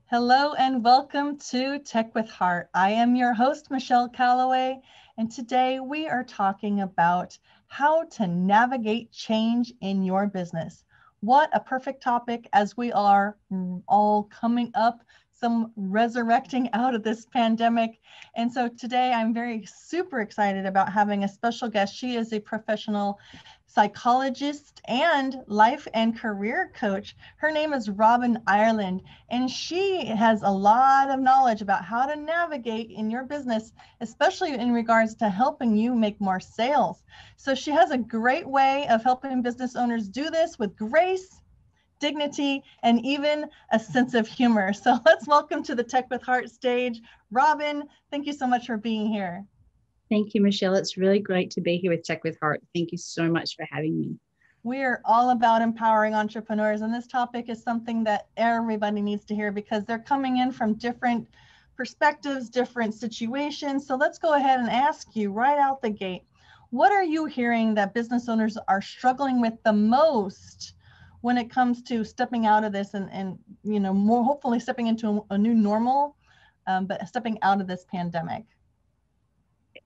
Hello and welcome to Tech with Heart. I am your host, 𝗕𝗂𝗀𝗁, and today we are talking about how to navigate change in your business. What a perfect topic as we are all coming up, some resurrecting out of this pandemic. And so today I'm super excited about having a special guest. She is a professional psychologist and life and career coach. Her name is Robyn Ireland, and she has a lot of knowledge about how to navigate in your business, especially in regards to helping you make more sales. So she has a great way of helping business owners do this with grace, dignity, and even a sense of humor. So let's welcome to the Tech with Heart stage, Robyn. Thank you so much for being here. Thank you, Michelle. It's really great to be here with Tech with Heart. Thank you so much for having me. We are all about empowering entrepreneurs, and this topic is something that everybody needs to hear because they're coming in from different perspectives, different situations. So let's go ahead and ask you right out the gate, what are you hearing that business owners are struggling with the most when it comes to stepping out of this and more hopefully stepping into a new normal, but stepping out of this pandemic?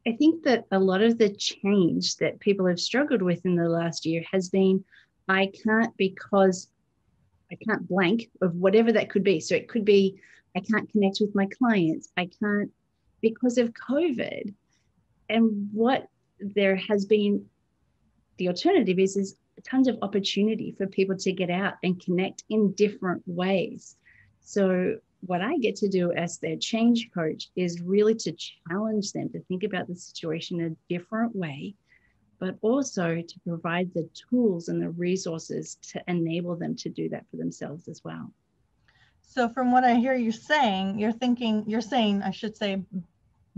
I think that a lot of the change that people have struggled with in the last year has been, I can't because I can't blank of whatever that could be. So it could be, I can't connect with my clients. I can't because of COVID. And what there has been, the alternative is tons of opportunity for people to get out and connect in different ways. So what I get to do as their change coach is really to challenge them to think about the situation in a different way, but also to provide the tools and the resources to enable them to do that for themselves as well. So from what I hear you saying, you're saying, I should say,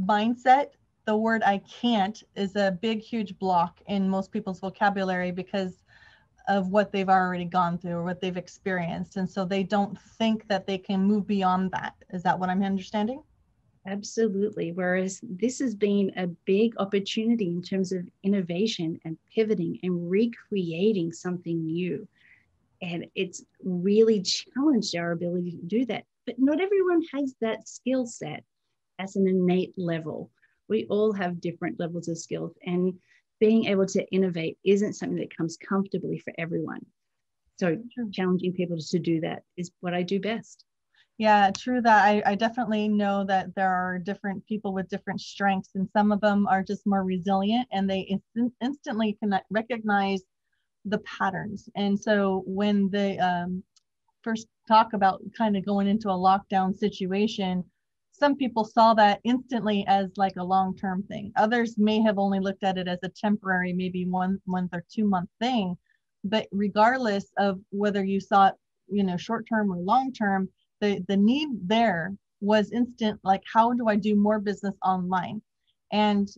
mindset. The word I can't is a big, huge block in most people's vocabulary because of what they've already gone through or what they've experienced. And so they don't think that they can move beyond that. Is that what I'm understanding? Absolutely. Whereas this has been a big opportunity in terms of innovation and pivoting and recreating something new. And it's really challenged our ability to do that. But not everyone has that skill set as an innate level. We all have different levels of skills, and being able to innovate isn't something that comes comfortably for everyone. So challenging people to do that is what I do best. Yeah, true that. I definitely know that there are different people with different strengths, and some of them are just more resilient and they instantly can recognize the patterns. And so when they first talk about kind of going into a lockdown situation, some people saw that instantly as like a long-term thing. Others may have only looked at it as a temporary, maybe 1 month or 2 month thing. But regardless of whether you saw it, short-term or long-term, the need there was instant, like, how do I do more business online? And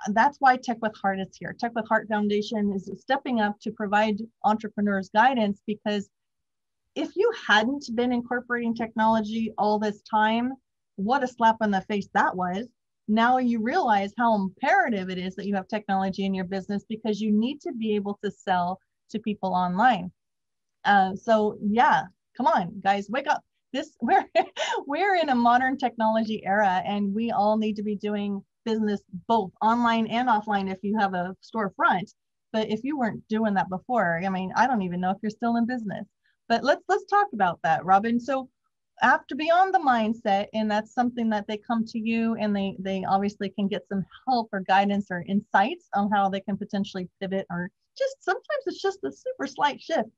that's why Tech with Heart is here. Tech with Heart Foundation is stepping up to provide entrepreneurs guidance, because if you hadn't been incorporating technology all this time, what a slap in the face that was. Now you realize how imperative it is that you have technology in your business, because you need to be able to sell to people online. So yeah, come on, guys, wake up. We're in a modern technology era, and we all need to be doing business both online and offline if you have a storefront. But if you weren't doing that before, I mean, I don't even know if you're still in business. But let's talk about that, Robyn. So after beyond the mindset, and that's something that they come to you and they obviously can get some help or guidance or insights on how they can potentially pivot, or just sometimes it's just a super slight shift.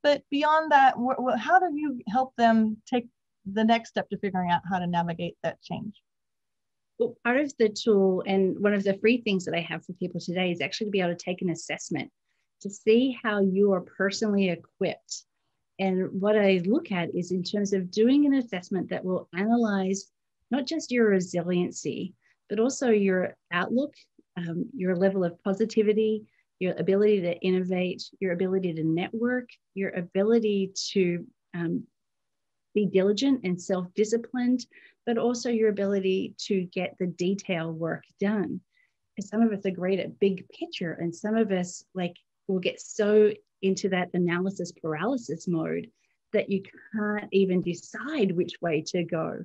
But beyond that, how do you help them take the next step to figuring out how to navigate that change? Well, part of the tool, and one of the free things that I have for people today, is actually to be able to take an assessment to see how you are personally equipped. And what I look at is in terms of doing an assessment that will analyze not just your resiliency, but also your outlook your level of positivity, your ability to innovate, your ability to network, your ability to be diligent and self-disciplined, but also your ability to get the detail work done. And some of us are great at big picture, and some of us will get so into that analysis paralysis mode that you can't even decide which way to go.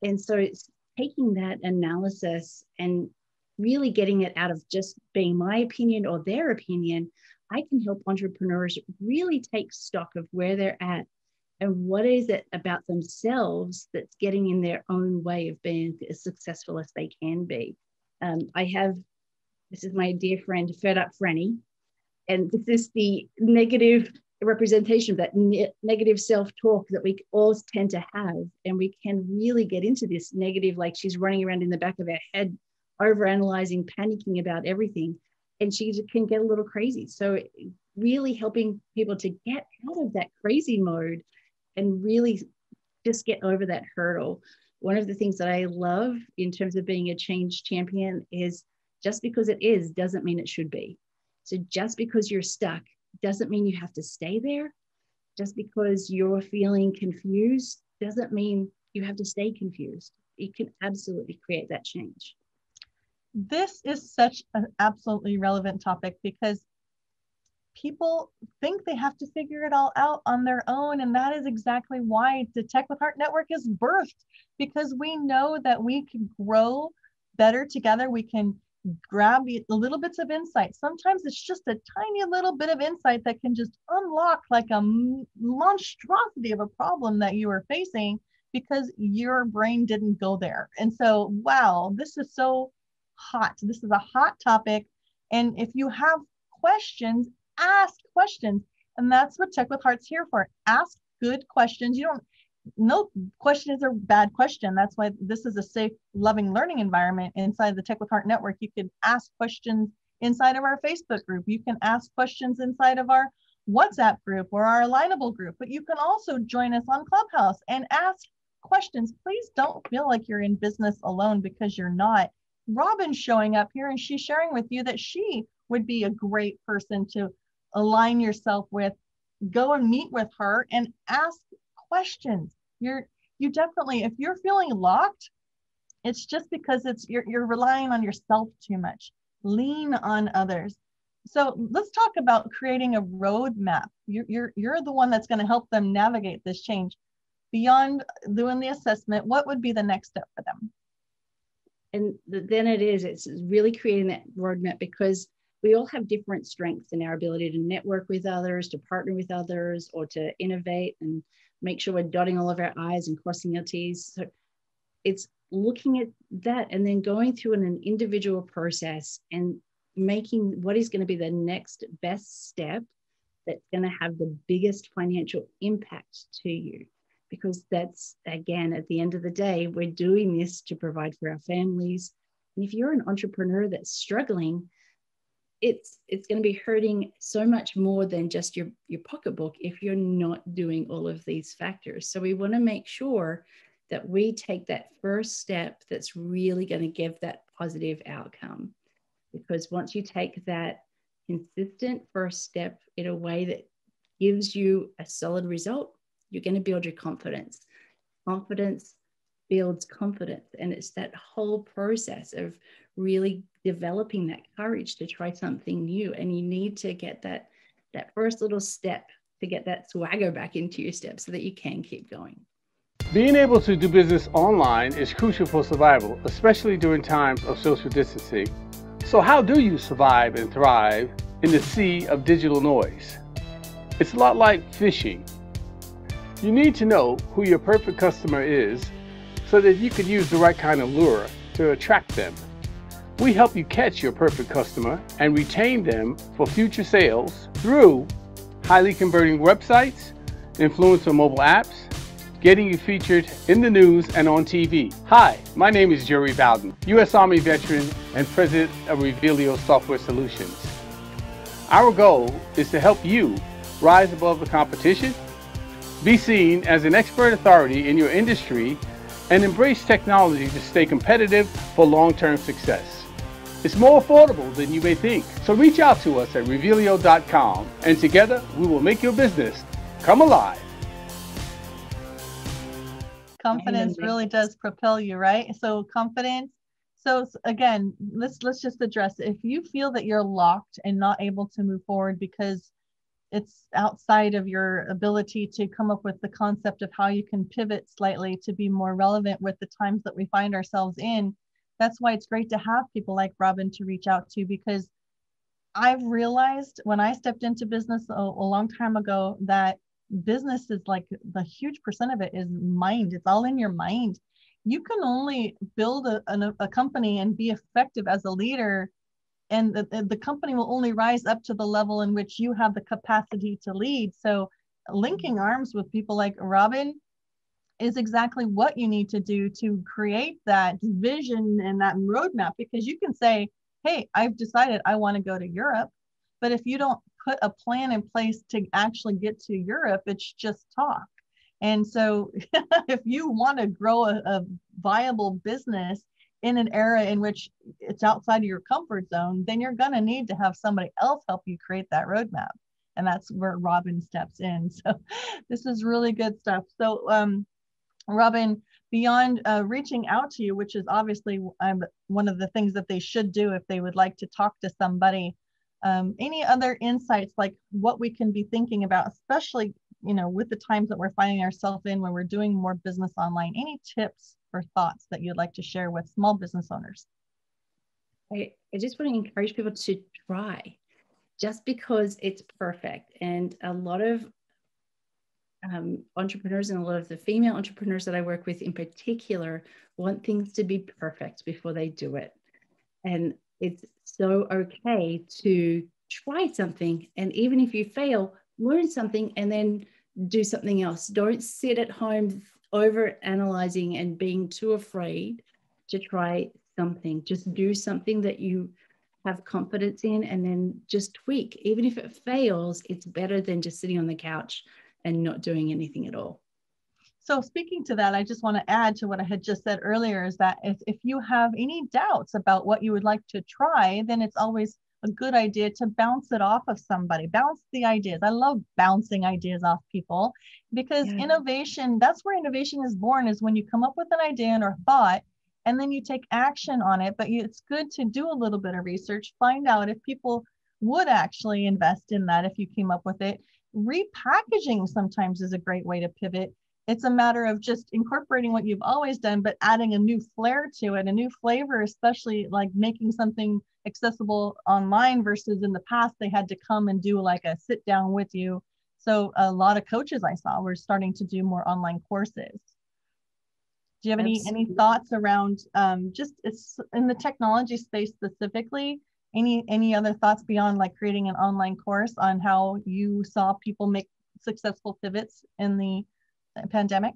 And so it's taking that analysis and really getting it out of just being my opinion or their opinion. I can help entrepreneurs really take stock of where they're at and what is it about themselves that's getting in their own way of being as successful as they can be. This is my dear friend, 𝗕𝘃𝗶𝗴𝘁𝗲, and this is the negative representation of that negative self-talk that we all tend to have. And we can really get into this negative, like she's running around in the back of our head, overanalyzing, panicking about everything. And she can get a little crazy. So really helping people to get out of that crazy mode and really just get over that hurdle. One of the things that I love in terms of being a change champion is just because it is doesn't mean it should be. So just because you're stuck doesn't mean you have to stay there. Just because you're feeling confused doesn't mean you have to stay confused. You can absolutely create that change. This is such an absolutely relevant topic because people think they have to figure it all out on their own. And that is exactly why the Tech with Heart Network is birthed, because we know that we can grow better together. We can grab the little bits of insight. Sometimes it's just a tiny little bit of insight that can just unlock like a monstrosity of a problem that you are facing because your brain didn't go there. And so, wow, this is so hot. This is a hot topic. And if you have questions, ask questions. And that's what Tech with Heart's here for. Ask good questions. No question is a bad question. That's why this is a safe, loving learning environment inside the Tech with Heart Network. You can ask questions inside of our Facebook group. You can ask questions inside of our WhatsApp group or our Alignable group, but you can also join us on Clubhouse and ask questions. Please don't feel like you're in business alone, because you're not. Robyn's showing up here and she's sharing with you that she would be a great person to align yourself with. Go and meet with her and ask questions. You definitely, if you're feeling locked, it's just because you're relying on yourself too much. Lean on others. So let's talk about creating a roadmap. You're the one that's going to help them navigate this change. Beyond doing the assessment, what would be the next step for them? And then it's really creating that roadmap, because we all have different strengths in our ability to network with others, to partner with others, or to innovate and make sure we're dotting all of our I's and crossing our T's. So it's looking at that and then going through an individual process and making what is going to be the next best step that's going to have the biggest financial impact to you. Because that's, again, at the end of the day, we're doing this to provide for our families. And if you're an entrepreneur that's struggling, it's going to be hurting so much more than just your pocketbook if you're not doing all of these factors. So we want to make sure that we take that first step that's really going to give that positive outcome. Because once you take that consistent first step in a way that gives you a solid result, you're going to build your confidence. Confidence builds confidence. And it's that whole process of really developing that courage to try something new. And you need to get that first little step to get that swagger back into your step so that you can keep going. Being able to do business online is crucial for survival, especially during times of social distancing. So how do you survive and thrive in the sea of digital noise? It's a lot like fishing. You need to know who your perfect customer is so that you can use the right kind of lure to attract them. We help you catch your perfect customer and retain them for future sales through highly converting websites, influencer mobile apps, getting you featured in the news and on TV. Hi, my name is 𝗕𝗵𝘃𝗶𝗴𝘁𝗲, U.S. Army veteran and president of 𝗕𝗫𝘃𝗀𝘀 Software Solutions. Our goal is to help you rise above the competition, be seen as an expert authority in your industry, and embrace technology to stay competitive for long-term success. It's more affordable than you may think. So reach out to us at 𝗕𝘂𝘀𝗶𝗴𝘁𝗲, and together we will make your business come alive. Confidence really does propel you, right? So confidence. So again, let's just address it. If you feel that you're locked and not able to move forward because it's outside of your ability to come up with the concept of how you can pivot slightly to be more relevant with the times that we find ourselves in, that's why it's great to have people like Robyn to reach out to, because I've realized when I stepped into business a long time ago that business is like the huge percent of it is mind. It's all in your mind. You can only build a company and be effective as a leader, and the company will only rise up to the level in which you have the capacity to lead. So linking arms with people like Robyn is exactly what you need to do to create that vision and that roadmap, because you can say, hey, I've decided I want to go to Europe, but if you don't put a plan in place to actually get to Europe, it's just talk. And so if you want to grow a viable business in an era in which it's outside of your comfort zone, then you're going to need to have somebody else help you create that roadmap. And that's where Robyn steps in. So this is really good stuff. So Robyn, beyond reaching out to you, which is obviously one of the things that they should do if they would like to talk to somebody, any other insights, like what we can be thinking about, especially, you know, with the times that we're finding ourselves in when we're doing more business online? Any tips or thoughts that you'd like to share with small business owners? I just want to encourage people to try, just because it's perfect. And a lot of entrepreneurs, and a lot of the female entrepreneurs that I work with in particular, want things to be perfect before they do it. And it's so okay to try something. And even if you fail, learn something and then do something else. Don't sit at home over analyzing and being too afraid to try something. Just do something that you have confidence in, and then just tweak. Even if it fails, it's better than just sitting on the couch and not doing anything at all. So speaking to that, I just want to add to what I had just said earlier, is that if you have any doubts about what you would like to try, then it's always a good idea to bounce it off of somebody. Bounce the ideas. I love bouncing ideas off people, because innovation, that's where innovation is born, is when you come up with an idea or thought and then you take action on it. But it's good to do a little bit of research, find out if people would actually invest in that if you came up with it. Repackaging sometimes is a great way to pivot. It's a matter of just incorporating what you've always done, but adding a new flair to it, a new flavor, especially like making something accessible online versus in the past, they had to come and do like a sit down with you. So a lot of coaches I saw were starting to do more online courses. Do you have any thoughts around just in the technology space specifically? Any other thoughts beyond like creating an online course on how you saw people make successful pivots in the pandemic?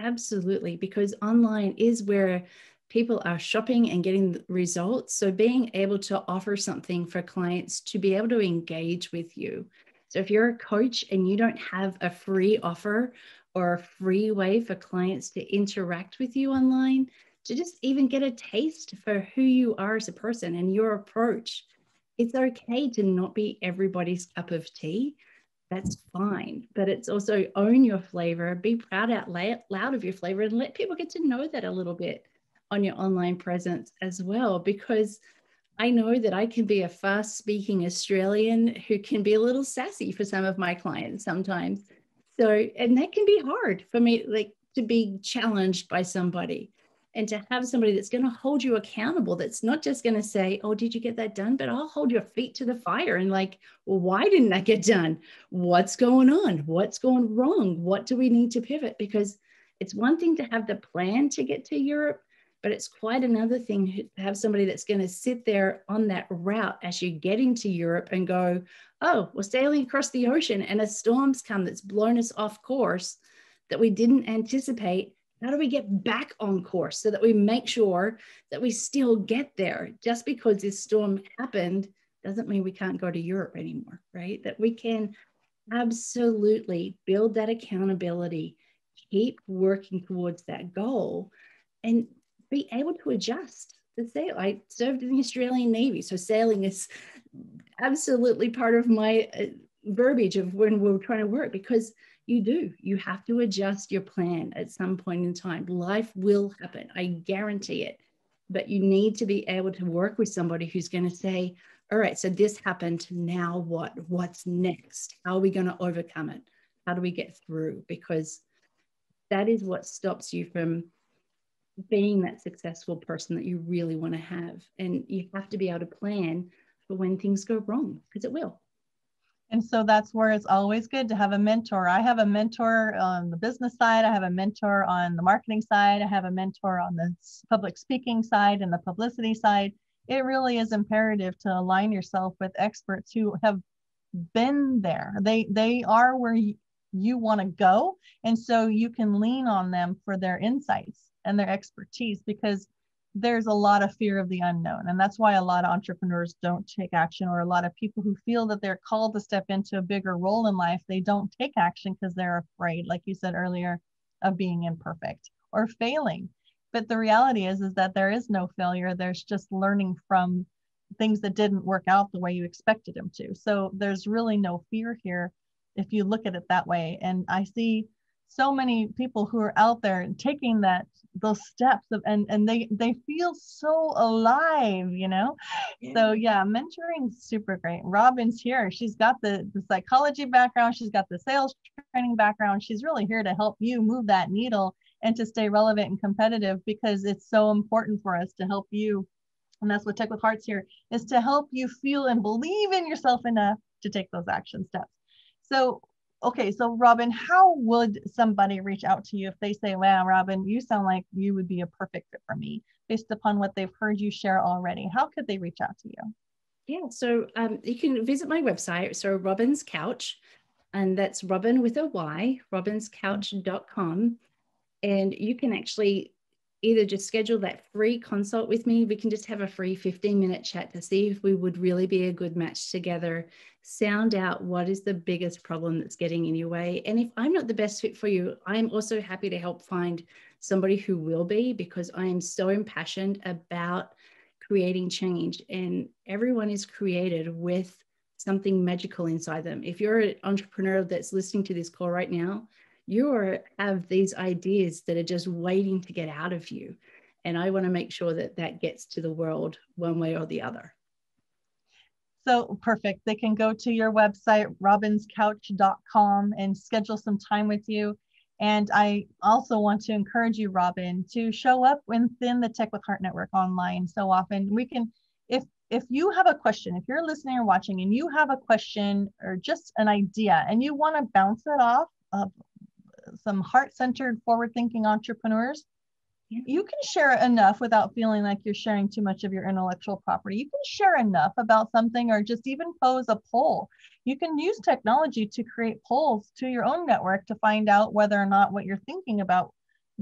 Absolutely, because online is where people are shopping and getting results. So being able to offer something for clients to be able to engage with you. So if you're a coach and you don't have a free offer or a free way for clients to interact with you online, to just even get a taste for who you are as a person and your approach, it's okay to not be everybody's cup of tea. That's fine. But it's also own your flavor, be proud out loud of your flavor, and let people get to know that a little bit on your online presence as well. Because I know that I can be a fast speaking Australian who can be a little sassy for some of my clients sometimes. So, and that can be hard for me, like to be challenged by somebody. And to have somebody that's going to hold you accountable, that's not just going to say, oh, did you get that done? But I'll hold your feet to the fire and like, well, why didn't that get done? What's going on? What's going wrong? What do we need to pivot? Because it's one thing to have the plan to get to Europe, but it's quite another thing to have somebody that's going to sit there on that route as you're getting to Europe and go, oh, we're sailing across the ocean and a storm's come that's blown us off course that we didn't anticipate. How do we get back on course so that we make sure that we still get there? Just because this storm happened doesn't mean we can't go to Europe anymore, right? That we can absolutely build that accountability, keep working towards that goal, and be able to adjust to sail. I served in the Australian Navy, so sailing is absolutely part of my verbiage of when we're trying to work, because you have to adjust your plan at some point in time. Life will happen, I guarantee it, but you need to be able to work with somebody who's going to say, all right, so this happened, now what's next? How are we going to overcome it? How do we get through? Because that is what stops you from being that successful person that you really want to have. And you have to be able to plan for when things go wrong, because it will. And so that's where it's always good to have a mentor. I have a mentor on the business side. I have a mentor on the marketing side. I have a mentor on the public speaking side and the publicity side. It really is imperative to align yourself with experts who have been there. They are where you want to go. And so you can lean on them for their insights and their expertise, because there's a lot of fear of the unknown. And that's why a lot of entrepreneurs don't take action, or a lot of people who feel that they're called to step into a bigger role in life, they don't take action because they're afraid, like you said earlier, of being imperfect or failing. But the reality is that there is no failure. There's just learning from things that didn't work out the way you expected them to. So there's really no fear here if you look at it that way. And I see so many people who are out there taking those steps and they feel so alive, Yeah. So yeah, mentoring is super great. Robyn's here. She's got the psychology background. She's got the sales training background. She's really here to help you move that needle and to stay relevant and competitive, because it's so important for us to help you. And that's what Tech with Heart's here, is to help you feel and believe in yourself enough to take those action steps. So, okay, so Robyn, how would somebody reach out to you if they say, wow, Robyn, you sound like you would be a perfect fit for me, based upon what they've heard you share already? How could they reach out to you? Yeah, so you can visit my website, so Robyn's Couch, and that's Robyn with a Y, robynscouch.com. And you can actually either just schedule that free consult with me. We can just have a free 15-minute chat to see if we would really be a good match together, sound out what is the biggest problem that's getting in your way. And if I'm not the best fit for you, I'm also happy to help find somebody who will be, because I am so impassioned about creating change. And everyone is created with something magical inside them. If you're an entrepreneur that's listening to this call right now, you have these ideas that are just waiting to get out of you. And I want to make sure that that gets to the world one way or the other. So perfect. They can go to your website, robynscouch.com, and schedule some time with you. And I also want to encourage you, Robyn, to show up within the Tech with Heart Network online so often. We can, if you have a question, if you're listening or watching and you have a question or just an idea and you want to bounce it off of some heart-centered, forward-thinking entrepreneurs, you can share enough without feeling like you're sharing too much of your intellectual property. You can share enough about something, or just even pose a poll. You can use technology to create polls to your own network to find out whether or not what you're thinking about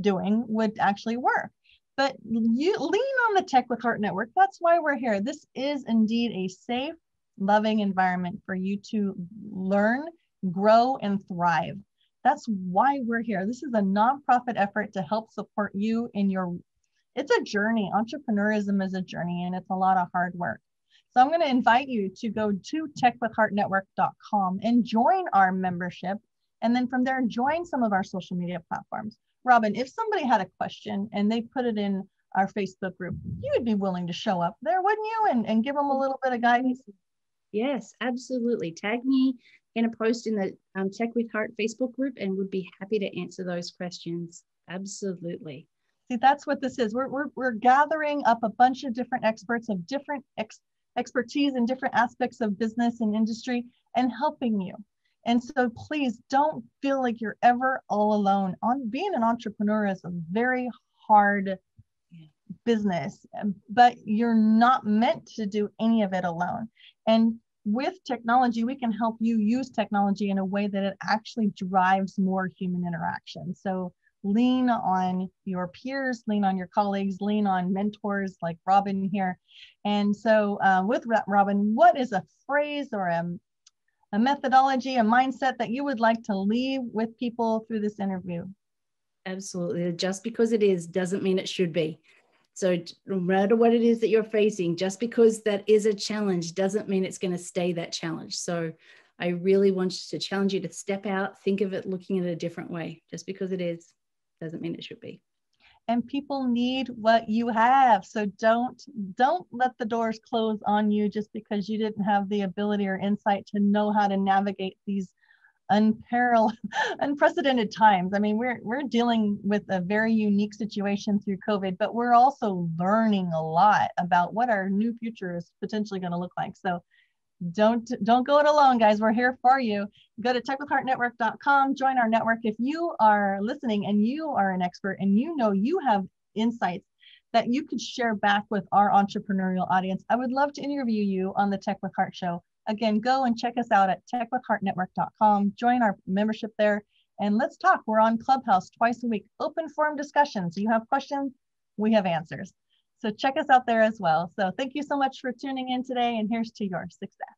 doing would actually work. But you lean on the Tech with Heart Network. That's why we're here. This is indeed a safe, loving environment for you to learn, grow, and thrive. That's why we're here. This is a nonprofit effort to help support you in it's a journey. Entrepreneurism is a journey, and it's a lot of hard work. So I'm going to invite you to go to techwithheartnetwork.com and join our membership. And then from there, join some of our social media platforms. Robyn, if somebody had a question and they put it in our Facebook group, you would be willing to show up there, wouldn't you? And give them a little bit of guidance? Yes, absolutely. Tag me in a post in the Tech with Heart Facebook group, and would be happy to answer those questions. Absolutely. See, that's what this is. We're gathering up a bunch of different experts of different expertise in different aspects of business and industry, and helping you. And so please don't feel like you're ever all alone. Being an entrepreneur is a very hard business, but you're not meant to do any of it alone. And with technology, we can help you use technology in a way that it actually drives more human interaction. So lean on your peers, lean on your colleagues, lean on mentors like Robyn here. And so with Robyn, what is a phrase or a methodology, a mindset that you would like to leave with people through this interview? Absolutely. Just because it is doesn't mean it should be. So no matter what it is that you're facing, just because that is a challenge doesn't mean it's going to stay that challenge. So I really want to challenge you to step out, think of it, looking at it a different way. Just because it is doesn't mean it should be. And people need what you have. So don't let the doors close on you just because you didn't have the ability or insight to know how to navigate these unprecedented times. I mean, we're dealing with a very unique situation through COVID, but we're also learning a lot about what our new future is potentially going to look like. So don't go it alone, guys. We're here for you. Go to techwithheartnetwork.com, join our network. If you are listening and you are an expert and you know you have insights that you could share back with our entrepreneurial audience, I would love to interview you on the Tech with Heart show. Again, go and check us out at techwithheartnetwork.com, join our membership there, and let's talk. We're on Clubhouse twice a week, open forum discussions. You have questions, we have answers. So check us out there as well. So thank you so much for tuning in today, and here's to your success.